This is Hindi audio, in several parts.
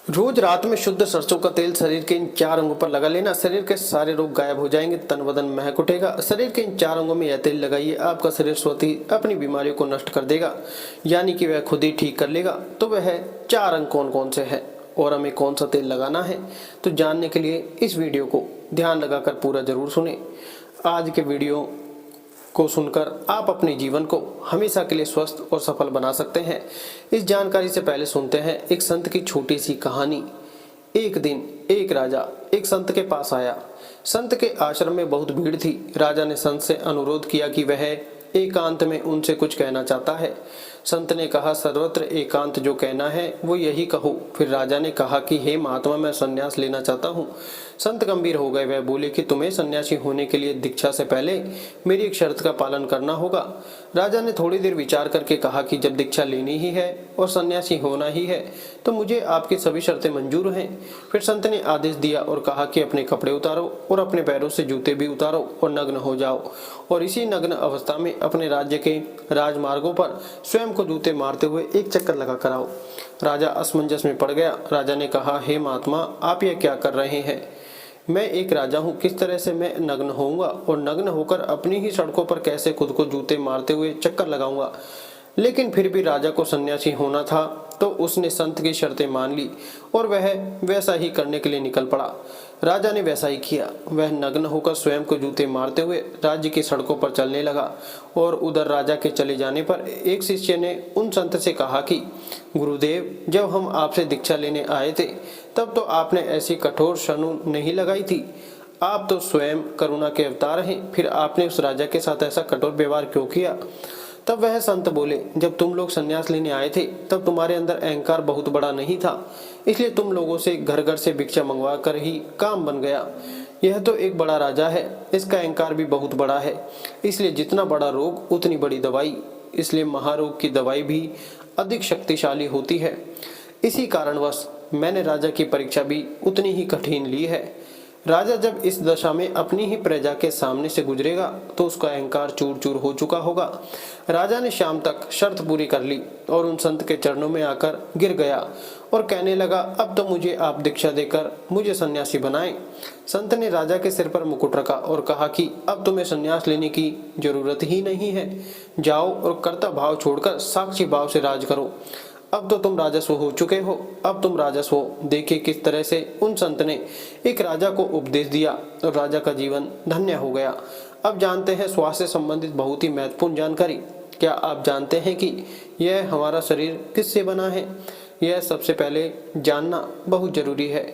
रोज रात में शुद्ध सरसों का तेल शरीर के इन 4 अंगों पर लगा लेना। शरीर के सारे रोग गायब हो जाएंगे, तन बदन महक उठेगा। शरीर के इन 4 अंगों में यह तेल लगाइए, आपका शरीर स्वतः ही अपनी बीमारियों को नष्ट कर देगा, यानी कि वह खुद ही ठीक कर लेगा। तो वह 4 अंग कौन कौन से हैं और हमें कौन सा तेल लगाना है, तो जानने के लिए इस वीडियो को ध्यान लगाकर पूरा जरूर सुने। आज के वीडियो को सुनकर आप अपने जीवन को हमेशा के लिए स्वस्थ और सफल बना सकते हैं। इस जानकारी से पहले सुनते हैं एक संत की छोटी सी कहानी। एक दिन एक राजा एक संत के पास आया। संत के आश्रम में बहुत भीड़ थी। राजा ने संत से अनुरोध किया कि वह एकांत में उनसे कुछ कहना चाहता है। संत ने कहा, सर्वत्र एकांत जो कहना है वो यही कहो। फिर राजा ने कहा कि हे महात्मा, मैं संन्यास लेना चाहता हूँ। संत गंभीर हो गए। वह बोले कि तुम्हें सन्यासी होने के लिए दीक्षा से पहले मेरी एक शर्त का पालन करना होगा। राजा ने थोड़ी देर विचार करके कहा कि जब दीक्षा लेनी ही है और सन्यासी होना ही है तो मुझे आपकी सभी शर्तें मंजूर हैं। फिर संत ने आदेश दिया और कहा कि अपने कपड़े उतारो और अपने पैरों से जूते भी उतारो और नग्न हो जाओ, और इसी नग्न अवस्था में अपने राज्य के राजमार्गों पर स्वयं को जूते मारते हुए एक चक्कर लगा कर आओ। राजा असमंजस में पड़ गया। राजा ने कहा, हे महात्मा, आप यह क्या कर रहे हैं? मैं एक राजा हूँ, किस तरह से मैं नग्न होऊंगा और नग्न होकर अपनी ही सड़कों पर कैसे खुद को जूते मारते हुए चक्कर लगाऊंगा? लेकिन फिर भी राजा को सन्यासी होना था तो उसने संत की शर्तें मान ली और वह वैसा ही करने के लिए निकल पड़ा। राजा ने वैसा ही किया। वह नग्न होकर स्वयं को जूते मारते हुए राज्य की सड़कों पर चलने लगा। और उधर राजा के चले जाने पर एक शिष्य ने उन संत से कहा कि गुरुदेव, जब हम आपसे दीक्षा लेने आए थे तब तो आपने ऐसी कठोर शनु नहीं लगाई थी। आप तो स्वयं करुणा के अवतार हैं, फिर आपने उस राजा के साथ ऐसा कठोर व्यवहार क्यों किया? तब वह संत बोले, जब तुम लोग संन्यास लेने आए थे तब तुम्हारे अंदर अहंकार बहुत बड़ा नहीं था, इसलिए तुम लोगों से घर घर से भिक्षा मंगवा कर ही काम बन गया। यह तो एक बड़ा राजा है, इसका अहंकार भी बहुत बड़ा है, इसलिए जितना बड़ा रोग उतनी बड़ी दवाई, इसलिए महारोग की दवाई भी अधिक शक्तिशाली होती है। इसी कारणवश मैंने राजा की परीक्षा भी उतनी ही कठिन ली है। राजा जब इस दशा में अपनी ही प्रजा के सामने से गुजरेगा तो उसका अहंकार चूर चूर हो चुका होगा। राजा ने शाम तक शर्त पूरी कर ली और उन संत के चरणों में आकर गिर गया और कहने लगा, अब तो मुझे आप दीक्षा देकर मुझे सन्यासी बनाएं। संत ने राजा के सिर पर मुकुट रखा और कहा कि अब तुम्हें सन्यास लेने की जरूरत ही नहीं है। जाओ और कर्ता भाव छोड़कर साक्षी भाव से राज करो। अब तो तुम राजस्व हो चुके हो, अब तुम राजस्व हो। देखिए किस तरह से उन संत ने एक राजा को उपदेश दिया और राजा का जीवन धन्य हो गया। अब जानते हैं स्वास्थ्य से संबंधित बहुत ही महत्वपूर्ण जानकारी। क्या आप जानते हैं कि यह हमारा शरीर किससे बना है? यह सबसे पहले जानना बहुत जरूरी है।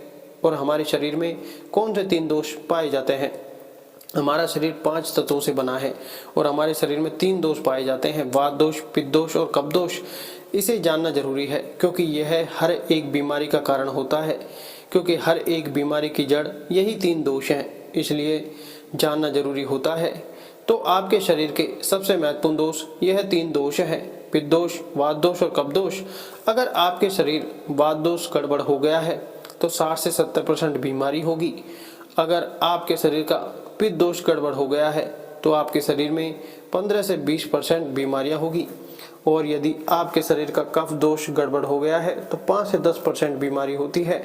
और हमारे शरीर में कौन से 3 दोष पाए जाते हैं? हमारा शरीर 5 तत्वों से बना है और हमारे शरीर में 3 दोष पाए जाते हैं, वात दोष, पित्त दोष और कफ दोष। इसे जानना जरूरी है क्योंकि यह हर एक बीमारी का कारण होता है, क्योंकि हर एक बीमारी की जड़ यही 3 दोष हैं, इसलिए जानना जरूरी होता है। तो आपके शरीर के सबसे महत्वपूर्ण दोष यह 3 दोष हैं, पित्त दोष, वात दोष और कफ दोष। अगर आपके शरीर वात दोष गड़बड़ हो गया है तो 60 से 70% बीमारी होगी। अगर आपके शरीर का पित्त दोष गड़बड़ हो गया है तो आपके शरीर में 15 से 20% बीमारियां होगी, और यदि आपके शरीर का कफ दोष गड़बड़ हो गया है तो 5 से 10% बीमारी होती है।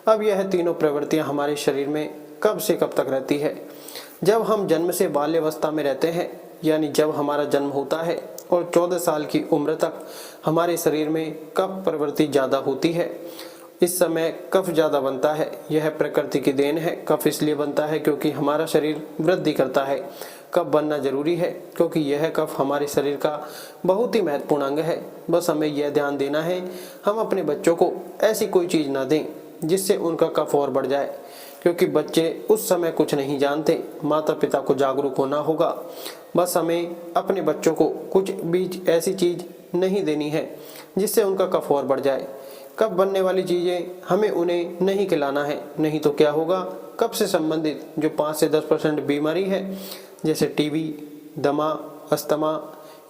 अब यह तीनों प्रवृत्तियां हमारे शरीर में कब से कब तक रहती है? जब हम जन्म से बाल्यावस्था में रहते हैं, यानी जब हमारा जन्म होता है और 14 साल की उम्र तक हमारे शरीर में कफ प्रवृत्ति ज़्यादा होती है। इस समय कफ ज़्यादा बनता है। यह प्रकृति की देन है। कफ इसलिए बनता है क्योंकि हमारा शरीर वृद्धि करता है। कफ बनना जरूरी है क्योंकि यह कफ हमारे शरीर का बहुत ही महत्वपूर्ण अंग है। बस हमें यह ध्यान देना है, हम अपने बच्चों को ऐसी कोई चीज़ ना दें जिससे उनका कफ और बढ़ जाए, क्योंकि बच्चे उस समय कुछ नहीं जानते। माता पिता को जागरूक होना होगा। बस हमें अपने बच्चों को कुछ भी ऐसी चीज़ नहीं देनी है जिससे उनका कफ और बढ़ जाए। कफ बनने वाली चीज़ें हमें उन्हें नहीं खिलाना है, नहीं तो क्या होगा, कफ से संबंधित जो 5 से 10% बीमारी है जैसे टीबी, दमा, अस्थमा,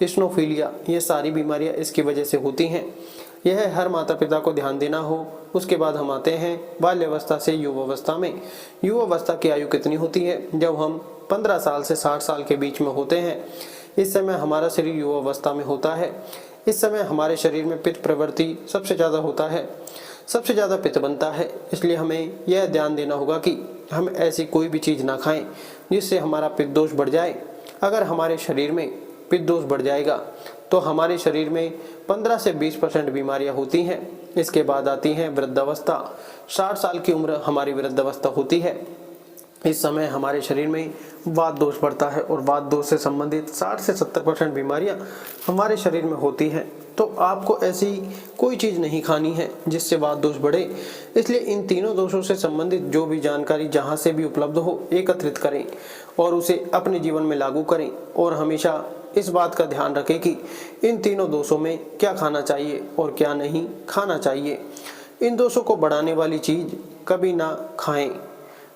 इस्नोफीलिया, ये सारी बीमारियां इसकी वजह से होती हैं। यह हर माता पिता को ध्यान देना हो। उसके बाद हम आते हैं बाल्यावस्था से युवावस्था में। युवावस्था की आयु कितनी होती है? जब हम 15 साल से 60 साल के बीच में होते हैं। इस समय हमारा शरीर युवावस्था में होता है। इस समय हमारे शरीर में पित्त प्रवृत्ति सबसे ज़्यादा होता है। सबसे ज़्यादा पित्त बनता है। इसलिए हमें यह ध्यान देना होगा कि हम ऐसी कोई भी चीज़ ना खाएं जिससे हमारा पित्त दोष बढ़ जाए। अगर हमारे शरीर में पित्त दोष बढ़ जाएगा तो हमारे शरीर में 15 से 20% बीमारियां होती हैं। इसके बाद आती हैं वृद्धावस्था। 60 साल की उम्र हमारी वृद्धावस्था होती है। इस समय हमारे शरीर में वात दोष बढ़ता है और वात दोष से संबंधित 60 से 70% बीमारियां हमारे शरीर में होती हैं। तो आपको ऐसी कोई चीज़ नहीं खानी है जिससे वात दोष बढ़े। इसलिए इन तीनों दोषों से संबंधित जो भी जानकारी जहां से भी उपलब्ध हो एकत्रित करें और उसे अपने जीवन में लागू करें। और हमेशा इस बात का ध्यान रखें कि इन तीनों दोषों में क्या खाना चाहिए और क्या नहीं खाना चाहिए। इन दोषों को बढ़ाने वाली चीज़ कभी ना खाएं।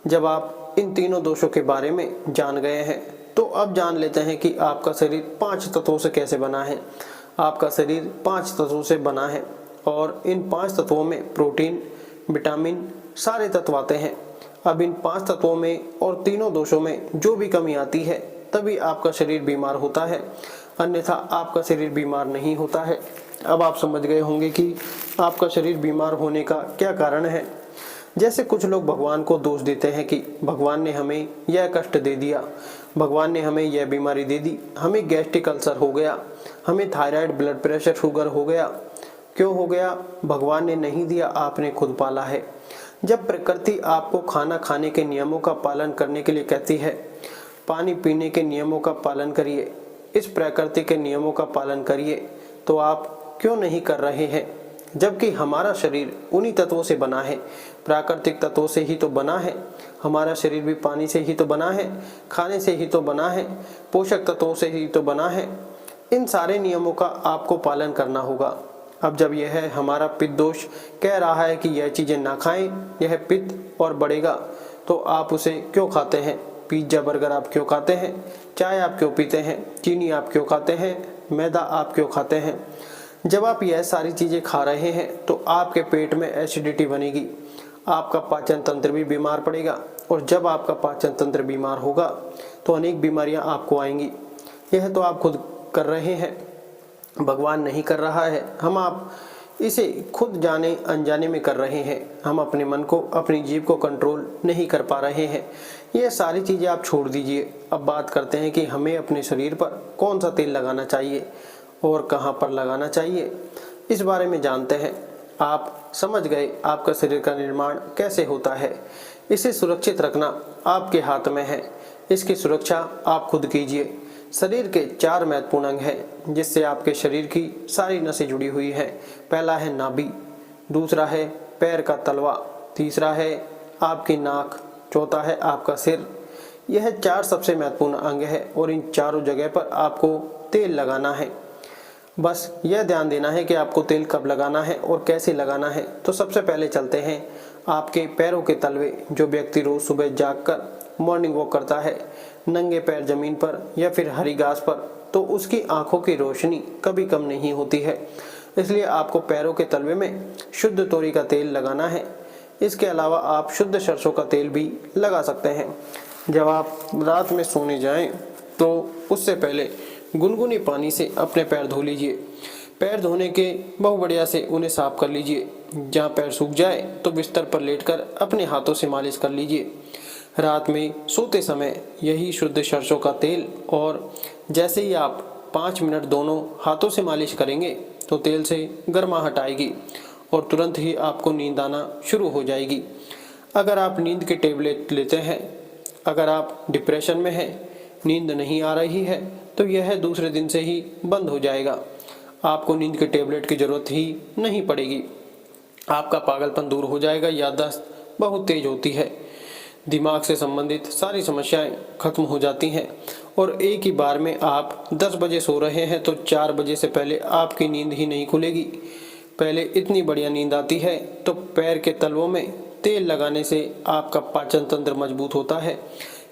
जब आप इन तीनों दोषों के बारे में जान गए हैं तो अब जान लेते हैं कि आपका शरीर 5 तत्वों से कैसे बना है। आपका शरीर 5 तत्वों से बना है और इन 5 तत्वों में प्रोटीन, विटामिन सारे तत्व आते हैं। अब इन 5 तत्वों में और तीनों दोषों में जो भी कमी आती है तभी आपका शरीर बीमार होता है, अन्यथा आपका शरीर बीमार नहीं होता है। अब आप समझ गए होंगे कि आपका शरीर बीमार होने का क्या कारण है। जैसे कुछ लोग भगवान को दोष देते हैं कि भगवान ने हमें यह कष्ट दे दिया, भगवान ने हमें यह बीमारी दे दी, हमें गैस्ट्रिक अल्सर हो गया, हमें थायराइड, ब्लड प्रेशर, शुगर हो गया। क्यों हो गया? भगवान ने नहीं दिया, आपने खुद पाला है। जब प्रकृति आपको खाना खाने के नियमों का पालन करने के लिए कहती है, पानी पीने के नियमों का पालन करिए, इस प्रकृति के नियमों का पालन करिए, तो आप क्यों नहीं कर रहे हैं? जबकि हमारा शरीर उन्हीं तत्वों से बना है, प्राकृतिक तत्वों से ही तो बना है। हमारा शरीर भी पानी से ही तो बना है, खाने से ही तो बना है, पोषक तत्वों से ही तो बना है। इन सारे नियमों का आपको पालन करना होगा। अब जब यह हमारा पित्त दोष कह रहा है कि यह चीज़ें ना खाएं, यह पित्त और बढ़ेगा, तो आप उसे क्यों खाते हैं? पिज्ज़ा बर्गर आप क्यों खाते हैं? चाय आप क्यों पीते हैं? चीनी आप क्यों खाते हैं? मैदा आप क्यों खाते हैं? जब आप यह सारी चीज़ें खा रहे हैं तो आपके पेट में एसिडिटी बनेगी, आपका पाचन तंत्र भी बीमार पड़ेगा और जब आपका पाचन तंत्र बीमार होगा तो अनेक बीमारियां आपको आएंगी। यह तो आप खुद कर रहे हैं, भगवान नहीं कर रहा है। हम आप इसे खुद जाने अनजाने में कर रहे हैं। हम अपने मन को, अपनी जीभ को कंट्रोल नहीं कर पा रहे हैं। ये सारी चीज़ें आप छोड़ दीजिए। अब बात करते हैं कि हमें अपने शरीर पर कौन सा तेल लगाना चाहिए और कहाँ पर लगाना चाहिए, इस बारे में जानते हैं। आप समझ गए आपका शरीर का निर्माण कैसे होता है। इसे सुरक्षित रखना आपके हाथ में है। इसकी सुरक्षा आप खुद कीजिए। शरीर के 4 महत्वपूर्ण अंग हैं जिससे आपके शरीर की सारी नसें जुड़ी हुई हैं। पहला है नाभि, दूसरा है पैर का तलवा, तीसरा है आपकी नाक, चौथा है आपका सिर। यह 4 सबसे महत्वपूर्ण अंग है और इन चारों जगह पर आपको तेल लगाना है। बस यह ध्यान देना है कि आपको तेल कब लगाना है और कैसे लगाना है। तो सबसे पहले चलते हैं आपके पैरों के तलवे। जो व्यक्ति रोज सुबह जागकर मॉर्निंग वॉक करता है नंगे पैर जमीन पर या फिर हरी घास पर, तो उसकी आंखों की रोशनी कभी कम नहीं होती है। इसलिए आपको पैरों के तलवे में शुद्ध तोरी का तेल लगाना है। इसके अलावा आप शुद्ध सरसों का तेल भी लगा सकते हैं। जब आप रात में सोने जाएं तो उससे पहले गुनगुने पानी से अपने पैर धो लीजिए। पैर धोने के बहुत बढ़िया से उन्हें साफ कर लीजिए। जहाँ पैर सूख जाए तो बिस्तर पर लेटकर अपने हाथों से मालिश कर लीजिए। रात में सोते समय यही शुद्ध सरसों का तेल, और जैसे ही आप 5 मिनट दोनों हाथों से मालिश करेंगे तो तेल से गर्माहट आएगी और तुरंत ही आपको नींद आना शुरू हो जाएगी। अगर आप नींद के टेबलेट लेते हैं, अगर आप डिप्रेशन में हैं, नींद नहीं आ रही है, तो यह दूसरे दिन से ही बंद हो जाएगा। आपको नींद के टेबलेट की ज़रूरत ही नहीं पड़ेगी। आपका पागलपन दूर हो जाएगा। याददाश्त बहुत तेज होती है, दिमाग से संबंधित सारी समस्याएं खत्म हो जाती हैं और एक ही बार में आप 10 बजे सो रहे हैं तो 4 बजे से पहले आपकी नींद ही नहीं खुलेगी। पहले इतनी बढ़िया नींद आती है। तो पैर के तलवों में तेल लगाने से आपका पाचन तंत्र मजबूत होता है,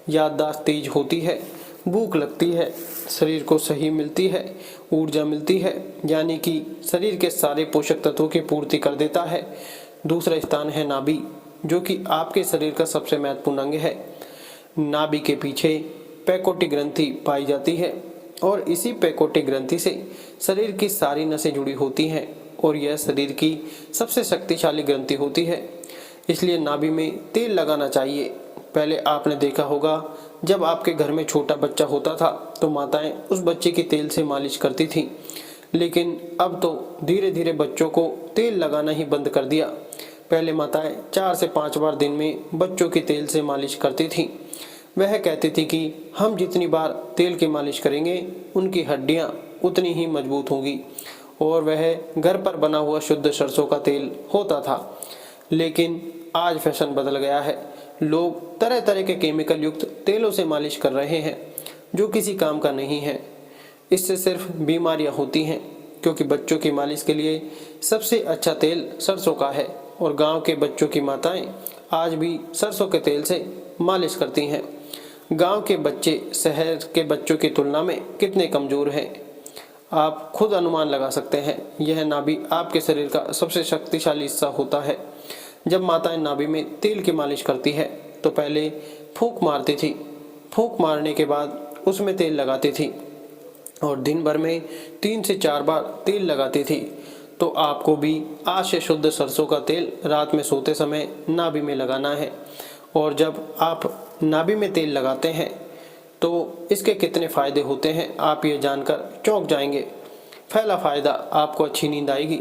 याददाश्त तेज होती है, भूख लगती है, शरीर को सही मिलती है, ऊर्जा मिलती है, यानी कि शरीर के सारे पोषक तत्वों की पूर्ति कर देता है। दूसरा स्थान है नाभि, जो कि आपके शरीर का सबसे महत्वपूर्ण अंग है। नाभि के पीछे पैकोटी ग्रंथि पाई जाती है और इसी पैकोटी ग्रंथि से शरीर की सारी नसें जुड़ी होती हैं और यह शरीर की सबसे शक्तिशाली ग्रंथि होती है, इसलिए नाभि में तेल लगाना चाहिए। पहले आपने देखा होगा जब आपके घर में छोटा बच्चा होता था तो माताएं उस बच्चे की तेल से मालिश करती थीं, लेकिन अब तो धीरे धीरे बच्चों को तेल लगाना ही बंद कर दिया। पहले माताएं 4 से 5 बार दिन में बच्चों की तेल से मालिश करती थीं। वह कहती थी कि हम जितनी बार तेल की मालिश करेंगे उनकी हड्डियां उतनी ही मजबूत होंगी, और वह घर पर बना हुआ शुद्ध सरसों का तेल होता था। लेकिन आज फैशन बदल गया है, लोग तरह तरह के केमिकल युक्त तेलों से मालिश कर रहे हैं जो किसी काम का नहीं है। इससे सिर्फ बीमारियां होती हैं, क्योंकि बच्चों की मालिश के लिए सबसे अच्छा तेल सरसों का है, और गांव के बच्चों की माताएं आज भी सरसों के तेल से मालिश करती हैं। गांव के बच्चे शहर के बच्चों की तुलना में कितने कमज़ोर हैं, आप खुद अनुमान लगा सकते हैं। यह नाभि आपके शरीर का सबसे शक्तिशाली हिस्सा होता है। जब माताएं नाभि में तेल की मालिश करती है तो पहले फूंक मारती थी, फूंक मारने के बाद उसमें तेल लगाती थी और दिन भर में 3 से 4 बार तेल लगाती थी। तो आपको भी आज से शुद्ध सरसों का तेल रात में सोते समय नाभि में लगाना है। और जब आप नाभि में तेल लगाते हैं तो इसके कितने फ़ायदे होते हैं आप ये जानकर चौंक जाएंगे। पहला फ़ायदा, आपको अच्छी नींद आएगी।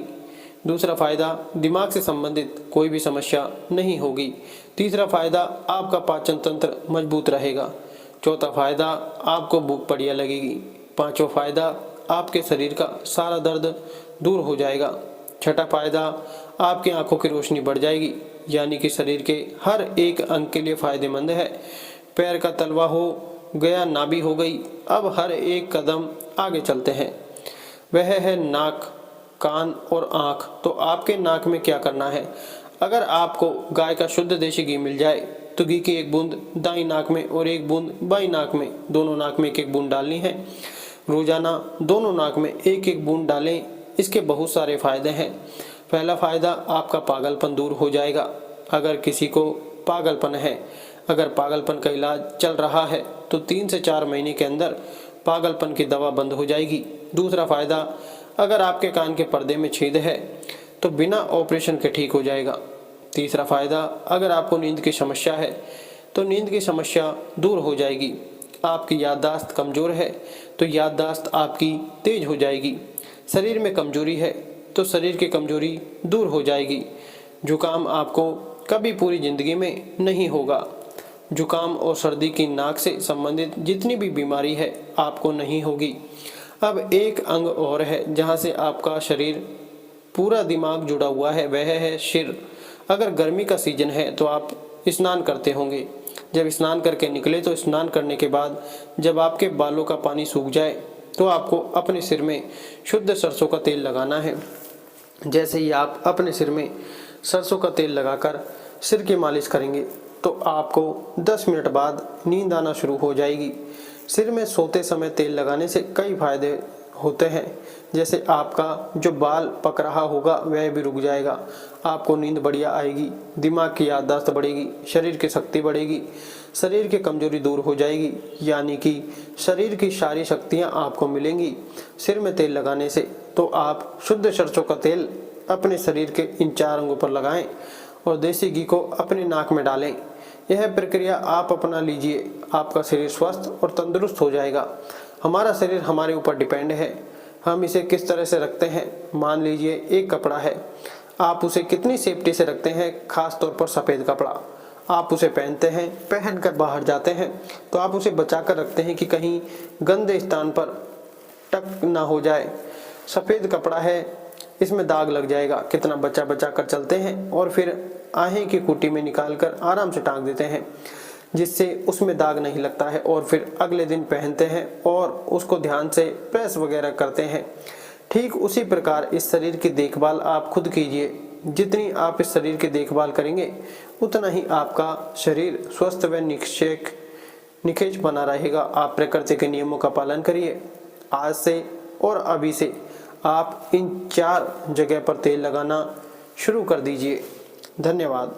दूसरा फ़ायदा, दिमाग से संबंधित कोई भी समस्या नहीं होगी। तीसरा फ़ायदा, आपका पाचन तंत्र मजबूत रहेगा। चौथा फ़ायदा, आपको भूख बढ़िया लगेगी। पांचवा फ़ायदा, आपके शरीर का सारा दर्द दूर हो जाएगा। छठा फ़ायदा, आपकी आंखों की रोशनी बढ़ जाएगी, यानी कि शरीर के हर एक अंग के लिए फ़ायदेमंद है। पैर का तलवा हो गया, नाभि हो गई, अब हर एक कदम आगे चलते हैं। वह है नाक, कान और आँख। तो आपके नाक में क्या करना है, अगर आपको गाय का शुद्ध देसी घी मिल जाए तो घी की 1 बूंद दाईं नाक में और 1 बूंद बाईं नाक में, दोनों नाक में 1-1 बूंद डालनी है। रोजाना दोनों नाक में 1-1 बूंद डालें। इसके बहुत सारे फायदे हैं। पहला फायदा, आपका पागलपन दूर हो जाएगा। अगर किसी को पागलपन है, अगर पागलपन का इलाज चल रहा है तो 3 से 4 महीने के अंदर पागलपन की दवा बंद हो जाएगी। दूसरा फायदा, अगर आपके कान के पर्दे में छेद है तो बिना ऑपरेशन के ठीक हो जाएगा। तीसरा फायदा, अगर आपको नींद की समस्या है तो नींद की समस्या दूर हो जाएगी। आपकी याददाश्त कमज़ोर है तो याददाश्त आपकी तेज हो जाएगी। शरीर में कमजोरी है तो शरीर की कमजोरी दूर हो जाएगी। जुकाम आपको कभी पूरी जिंदगी में नहीं होगा। जुकाम और सर्दी की नाक से संबंधित जितनी भी बीमारी है आपको नहीं होगी। अब एक अंग और है जहाँ से आपका शरीर पूरा दिमाग जुड़ा हुआ है, वह है सिर। अगर गर्मी का सीजन है तो आप स्नान करते होंगे। जब स्नान करके निकले तो स्नान करने के बाद जब आपके बालों का पानी सूख जाए तो आपको अपने सिर में शुद्ध सरसों का तेल लगाना है। जैसे ही आप अपने सिर में सरसों का तेल लगाकर सिर की मालिश करेंगे तो आपको 10 मिनट बाद नींद आना शुरू हो जाएगी। सिर में सोते समय तेल लगाने से कई फायदे होते हैं, जैसे आपका जो बाल पक रहा होगा वह भी रुक जाएगा, आपको नींद बढ़िया आएगी, दिमाग की याददाश्त बढ़ेगी, शरीर की शक्ति बढ़ेगी, शरीर की कमजोरी दूर हो जाएगी, यानी कि शरीर की सारी शक्तियां आपको मिलेंगी सिर में तेल लगाने से। तो आप शुद्ध सरसों का तेल अपने शरीर के इन 4 अंगों पर लगाएं और देसी घी को अपने नाक में डालें। यह प्रक्रिया आप अपना लीजिए, आपका शरीर स्वस्थ और तंदुरुस्त हो जाएगा। हमारा शरीर हमारे ऊपर डिपेंड है, हम इसे किस तरह से रखते हैं। मान लीजिए एक कपड़ा है, आप उसे कितनी सेफ्टी से रखते हैं, खास तौर पर सफ़ेद कपड़ा। आप उसे पहनते हैं, पहनकर बाहर जाते हैं तो आप उसे बचा कर रखते हैं कि कहीं गंदे स्थान पर टक ना हो जाए। सफ़ेद कपड़ा है, इसमें दाग लग जाएगा, कितना बचा बचा कर चलते हैं और फिर आहें की खूंटी में निकाल कर आराम से टांग देते हैं, जिससे उसमें दाग नहीं लगता है, और फिर अगले दिन पहनते हैं और उसको ध्यान से प्रेस वगैरह करते हैं। ठीक उसी प्रकार इस शरीर की देखभाल आप खुद कीजिए। जितनी आप इस शरीर की देखभाल करेंगे उतना ही आपका शरीर स्वस्थ व निखेज बना रहेगा। आप प्रकृति के नियमों का पालन करिए। आज से और अभी से आप इन 4 जगह पर तेल लगाना शुरू कर दीजिए। धन्यवाद।